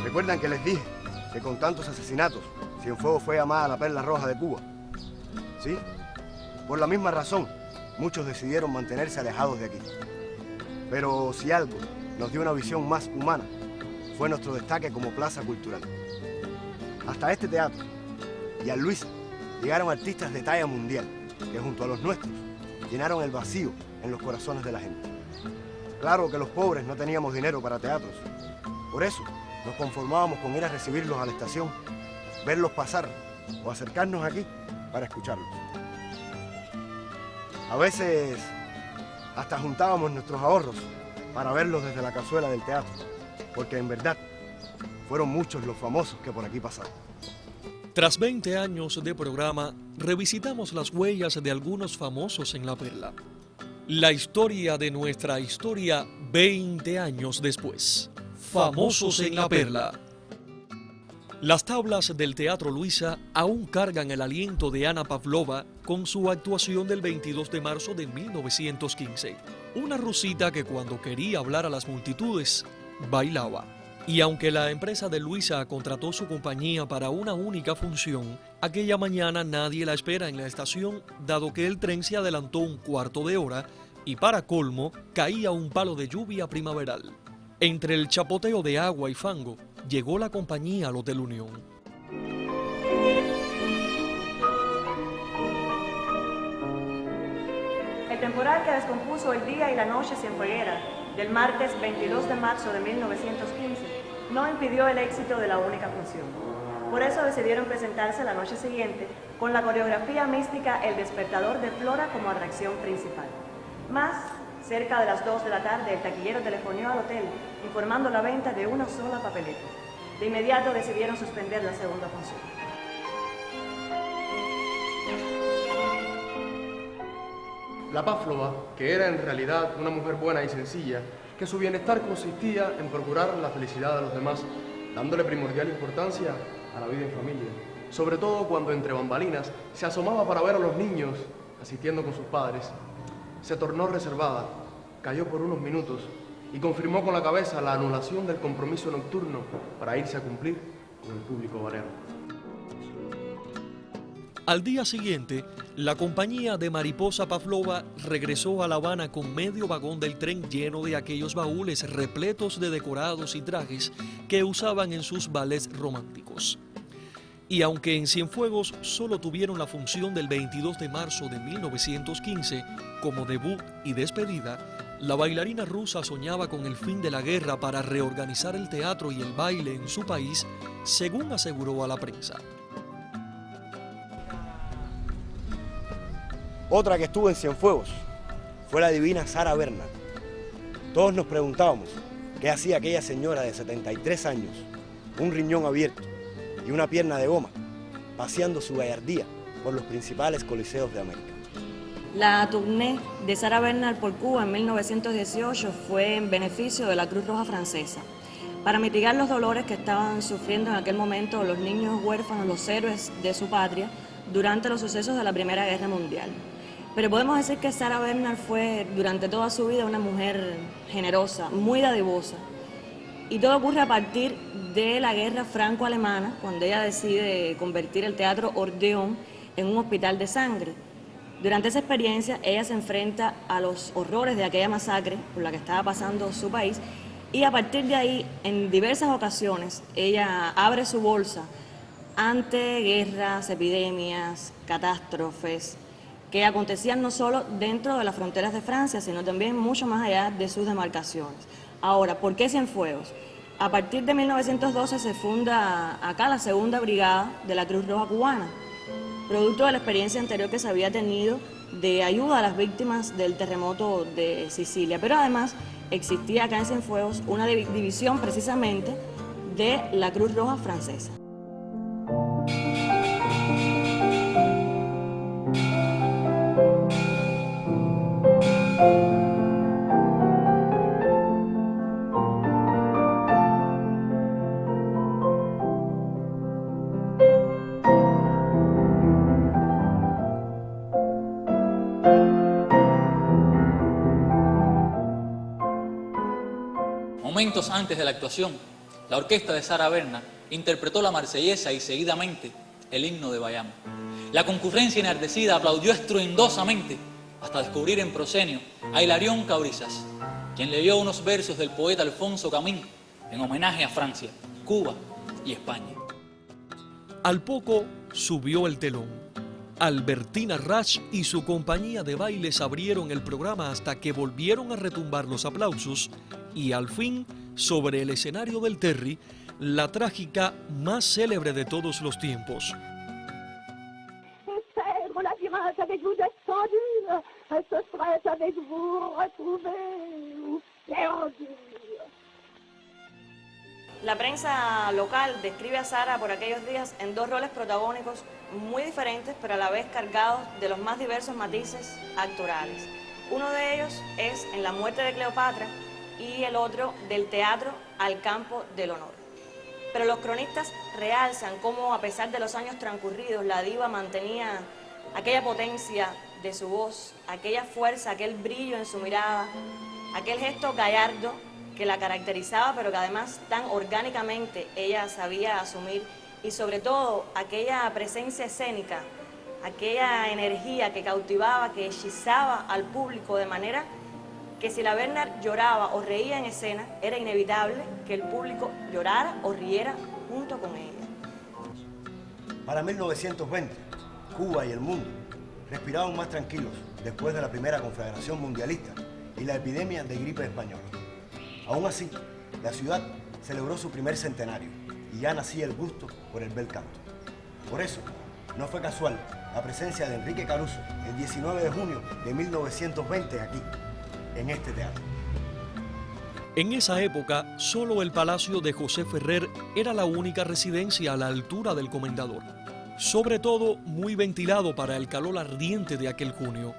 ¿Recuerdan que les dije que con tantos asesinatos, Cienfuegos fue llamada la perla roja de Cuba? ¿Sí? Por la misma razón, muchos decidieron mantenerse alejados de aquí. Pero si algo nos dio una visión más humana, fue nuestro destaque como plaza cultural. Hasta este teatro y a Luisa llegaron artistas de talla mundial que junto a los nuestros llenaron el vacío en los corazones de la gente. Claro que los pobres no teníamos dinero para teatros. Por eso nos conformábamos con ir a recibirlos a la estación, verlos pasar o acercarnos aquí para escucharlos. A veces hasta juntábamos nuestros ahorros para verlos desde la cazuela del teatro, porque en verdad fueron muchos los famosos que por aquí pasaron. Tras 20 años de programa, revisitamos las huellas de algunos famosos en La Perla. La historia de nuestra historia 20 años después. Famosos en La Perla. Las tablas del Teatro Luisa aún cargan el aliento de Ana Pavlova con su actuación del 22 de marzo de 1915. Una rusita que cuando quería hablar a las multitudes, bailaba. Y aunque la empresa de Luisa contrató su compañía para una única función, aquella mañana nadie la espera en la estación, dado que el tren se adelantó un cuarto de hora y para colmo caía un palo de lluvia primaveral. Entre el chapoteo de agua y fango, llegó la compañía al Hotel Unión. El temporal que descompuso el día y la noche cienfueguera del martes 22 de marzo de 1915 no impidió el éxito de la única función. Por eso decidieron presentarse la noche siguiente con la coreografía mística El Despertador de Flora como atracción principal. Más, cerca de las 2 de la tarde, el taquillero telefonió al hotel informando la venta de una sola papeleta. De inmediato decidieron suspender la segunda función. La Pavlova, que era en realidad una mujer buena y sencilla, que su bienestar consistía en procurar la felicidad de los demás, dándole primordial importancia a la vida en familia, sobre todo cuando entre bambalinas se asomaba para ver a los niños asistiendo con sus padres, se tornó reservada, cayó por unos minutos y confirmó con la cabeza la anulación del compromiso nocturno para irse a cumplir con el público varero. Al día siguiente, la compañía de Mariposa Pavlova regresó a La Habana con medio vagón del tren lleno de aquellos baúles repletos de decorados y trajes que usaban en sus ballets románticos. Y aunque en Cienfuegos solo tuvieron la función del 22 de marzo de 1915 como debut y despedida, la bailarina rusa soñaba con el fin de la guerra para reorganizar el teatro y el baile en su país, según aseguró a la prensa. Otra que estuvo en Cienfuegos fue la divina Sarah Bernhardt. Todos nos preguntábamos qué hacía aquella señora de 73 años, un riñón abierto y una pierna de goma, paseando su gallardía por los principales coliseos de América. La tournée de Sarah Bernhardt por Cuba en 1918 fue en beneficio de la Cruz Roja Francesa, para mitigar los dolores que estaban sufriendo en aquel momento los niños huérfanos, los héroes de su patria, durante los sucesos de la Primera Guerra Mundial. Pero podemos decir que Sarah Bernhardt fue durante toda su vida una mujer generosa, muy dadivosa. Y todo ocurre a partir de la guerra franco-alemana, cuando ella decide convertir el Teatro Ordeón en un hospital de sangre. Durante esa experiencia, ella se enfrenta a los horrores de aquella masacre por la que estaba pasando su país, y a partir de ahí, en diversas ocasiones, ella abre su bolsa ante guerras, epidemias, catástrofes, que acontecían no solo dentro de las fronteras de Francia, sino también mucho más allá de sus demarcaciones. Ahora, ¿por qué Cienfuegos? A partir de 1912 se funda acá la Segunda Brigada de la Cruz Roja Cubana, producto de la experiencia anterior que se había tenido de ayuda a las víctimas del terremoto de Sicilia. Pero además existía acá en Cienfuegos una división precisamente de la Cruz Roja Francesa. Momentos antes de la actuación, la orquesta de Sara Bernard interpretó la Marsellesa y seguidamente el himno de Bayamo. La concurrencia enardecida aplaudió estruendosamente hasta descubrir en proscenio a Hilarión Cabrizas, quien leyó unos versos del poeta Alfonso Camín en homenaje a Francia, Cuba y España. Al poco subió el telón. Albertina Rasch y su compañía de bailes abrieron el programa hasta que volvieron a retumbar los aplausos y al fin, sobre el escenario del Terry, la trágica más célebre de todos los tiempos. La prensa local describe a Sara por aquellos días en dos roles protagónicos muy diferentes, pero a la vez cargados de los más diversos matices actorales. Uno de ellos es en La muerte de Cleopatra y el otro del teatro al campo del honor. Pero los cronistas realzan cómo, a pesar de los años transcurridos, la diva mantenía aquella potencia de su voz, aquella fuerza, aquel brillo en su mirada, aquel gesto gallardo que la caracterizaba, pero que además tan orgánicamente ella sabía asumir, y sobre todo aquella presencia escénica, aquella energía que cautivaba, que hechizaba al público, de manera que si la Bernard lloraba o reía en escena, era inevitable que el público llorara o riera junto con ella. Para 1920, Cuba y el mundo respiraban más tranquilos después de la primera conflagración mundialista y la epidemia de gripe española. Aún así, la ciudad celebró su primer centenario y ya nacía el gusto por el bel canto. Por eso, no fue casual la presencia de Enrique Caruso el 19 de junio de 1920 aquí, en este teatro. En esa época, solo el palacio de José Ferrer era la única residencia a la altura del comendador, sobre todo muy ventilado para el calor ardiente de aquel junio.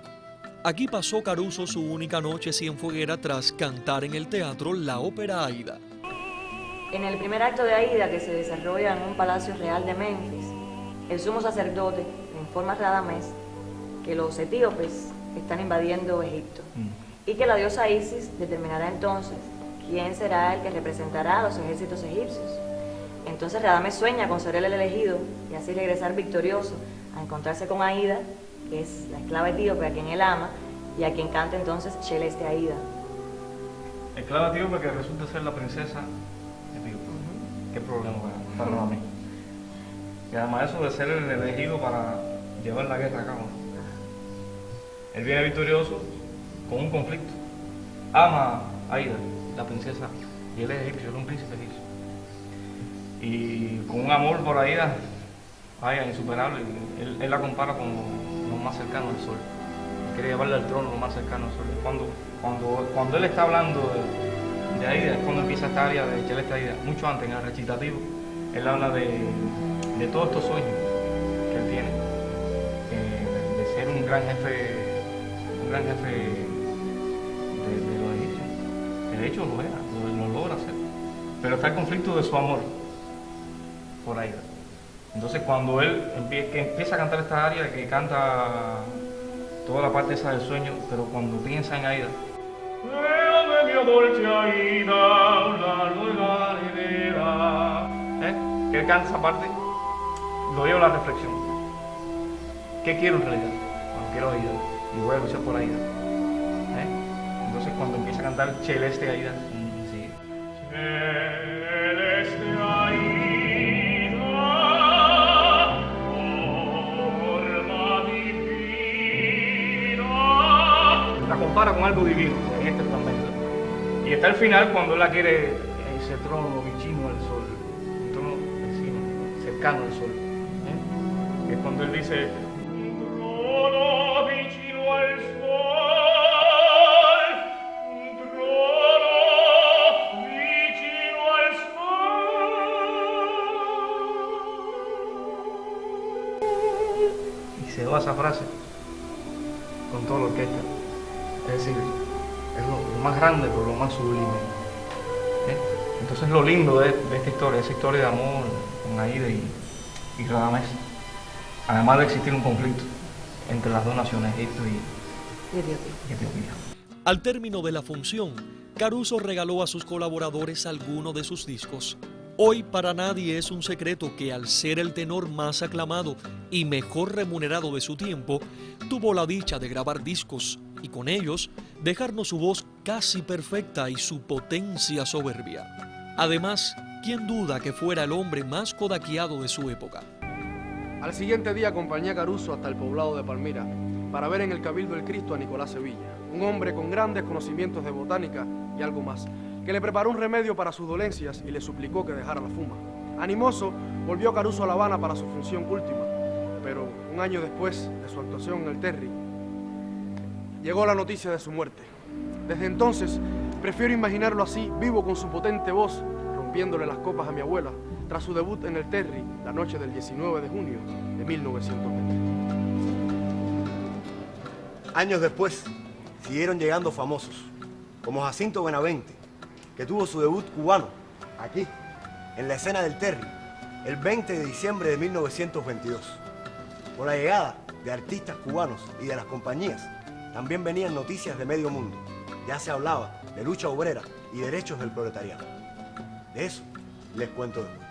Aquí pasó Caruso su única noche cienfueguera tras cantar en el teatro la ópera Aida. En el primer acto de Aida, que se desarrolla en un palacio real de Memphis, el sumo sacerdote le informa a Radamés que los etíopes están invadiendo Egipto y que la diosa Isis determinará entonces quién será el que representará a los ejércitos egipcios. Entonces Radamés sueña con ser el elegido y así regresar victorioso a encontrarse con Aida, que es la esclava etíope a quien él ama y a quien canta entonces Celeste Aida. Esclava etíope que resulta ser la princesa etíope. ¿Qué problema para Radamés? Y además eso de ser el elegido para llevar la guerra a cabo. Él viene victorioso con un conflicto. Ama a Aida, la princesa, y él es egipcio, él es un príncipe egipcio. Y con un amor por Aida, vaya, insuperable, él la compara con lo más cercano al sol. Él quiere llevarle al trono lo más cercano al sol. Cuando él está hablando de Aida, es cuando empieza esta área de Celeste Aida, mucho antes, en el recitativo, él habla de todos estos sueños que él tiene, de ser un gran jefe de los egipcios. De hecho lo era, lo logra hacer. Pero está el conflicto de su amor por Aida. Entonces cuando él empieza a cantar esta área, que canta toda la parte esa del sueño, pero cuando piensa en Aida, que él canta esa parte, lo lleva a la reflexión. ¿Qué quiero en realidad? Bueno, quiero Aida y voy a luchar por Aida. Entonces cuando empieza a cantar Celeste Aida, sigue. Celeste Aida, forma divina. La compara con algo divino en este fragmento. Y está al final cuando él la quiere, ese trono vicino al sol, un trono encima, cercano al sol. Es cuando él dice, un trono vicino al sol. Se va esa frase con toda la orquesta. Es decir, es lo más grande, pero lo más sublime. Entonces lo lindo de esta historia, esa historia de amor con Aida y Radamés, además de existir un conflicto entre las dos naciones, Egipto y Etiopía. Al término de la función, Caruso regaló a sus colaboradores algunos de sus discos. Hoy para nadie es un secreto que al ser el tenor más aclamado y mejor remunerado de su tiempo, tuvo la dicha de grabar discos y con ellos dejarnos su voz casi perfecta y su potencia soberbia. Además, ¿quién duda que fuera el hombre más codaqueado de su época? Al siguiente día acompañé a Caruso hasta el poblado de Palmira para ver en el Cabildo del Cristo a Nicolás Sevilla, un hombre con grandes conocimientos de botánica y algo más, que le preparó un remedio para sus dolencias y le suplicó que dejara la fuma. Animoso, volvió Caruso a La Habana para su función última, pero un año después de su actuación en el Terry, llegó la noticia de su muerte. Desde entonces, prefiero imaginarlo así, vivo con su potente voz, rompiéndole las copas a mi abuela, tras su debut en el Terry, la noche del 19 de junio de 1920. Años después, siguieron llegando famosos, como Jacinto Benavente, que tuvo su debut cubano, aquí, en la escena del Terry, el 20 de diciembre de 1922. Con la llegada de artistas cubanos y de las compañías, también venían noticias de medio mundo. Ya se hablaba de lucha obrera y derechos del proletariado. De eso les cuento después.